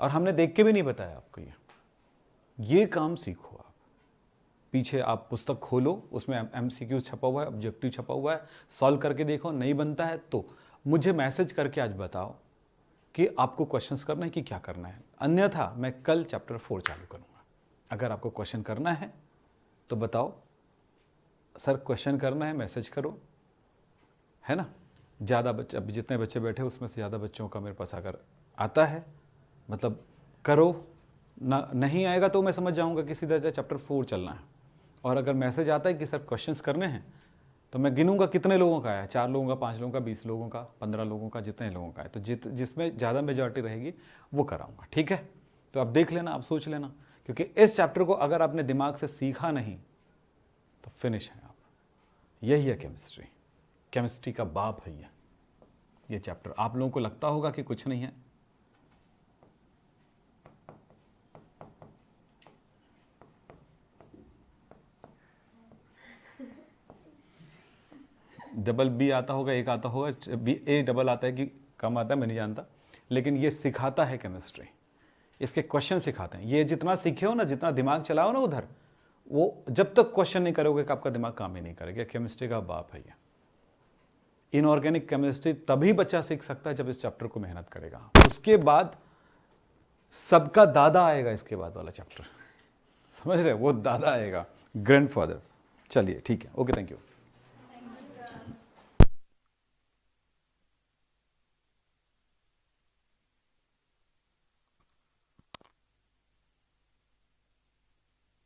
और हमने देख के भी नहीं बताया आपको। ये काम सीखो आप, पीछे आप पुस्तक खोलो, उसमें MCQ छपा हुआ है, ऑब्जेक्टिव छपा हुआ है, सॉल्व करके देखो, नहीं बनता है तो मुझे मैसेज करके आज बताओ कि आपको क्वेश्चंस करना है कि क्या करना है, अन्यथा मैं कल चैप्टर 4 चालू करूँगा। अगर आपको क्वेश्चन करना है तो बताओ सर, क्वेश्चन करना है, मैसेज करो, है ना। ज़्यादा बच्चे, अब जितने बच्चे बैठे उसमें से ज़्यादा बच्चों का मेरे पास अगर आता है, मतलब करो ना, नहीं आएगा तो मैं समझ जाऊंगा कि सीधा चैप्टर 4 चलना है। और अगर मैसेज आता है कि सर क्वेश्चंस करने हैं, तो मैं गिनूंगा कितने लोगों का है, 4 लोगों का, 5 लोगों का, 20 लोगों का, 15 लोगों का, जितने लोगों का है, तो जिसमें ज़्यादा मेजॉरिटी रहेगी वो कराऊंगा, ठीक है। तो आप देख लेना, आप सोच लेना, क्योंकि इस चैप्टर को अगर आपने दिमाग से सीखा नहीं तो फिनिश है आप। यही है केमिस्ट्री, केमिस्ट्री का बाप है ये चैप्टर। आप लोगों को लगता होगा कि कुछ नहीं है, डबल बी आता होगा, एक आता होगा, ए डबल आता है कि कम आता है, मैं नहीं जानता, लेकिन ये सिखाता है केमिस्ट्री, इसके क्वेश्चन सिखाते हैं। ये जितना सीखे हो ना, जितना दिमाग चलाओ ना उधर, वो जब तक क्वेश्चन नहीं करोगे कि आपका दिमाग काम ही नहीं करेगा। केमिस्ट्री का बाप है ये। इनऑर्गेनिक केमिस्ट्री तभी बच्चा सीख सकता है जब इस चैप्टर को मेहनत करेगा। उसके बाद सबका दादा आएगा, इसके बाद वाला चैप्टर, समझ रहे, वो दादा आएगा, ग्रैंडफादर। चलिए ठीक है, ओके, थैंक यू।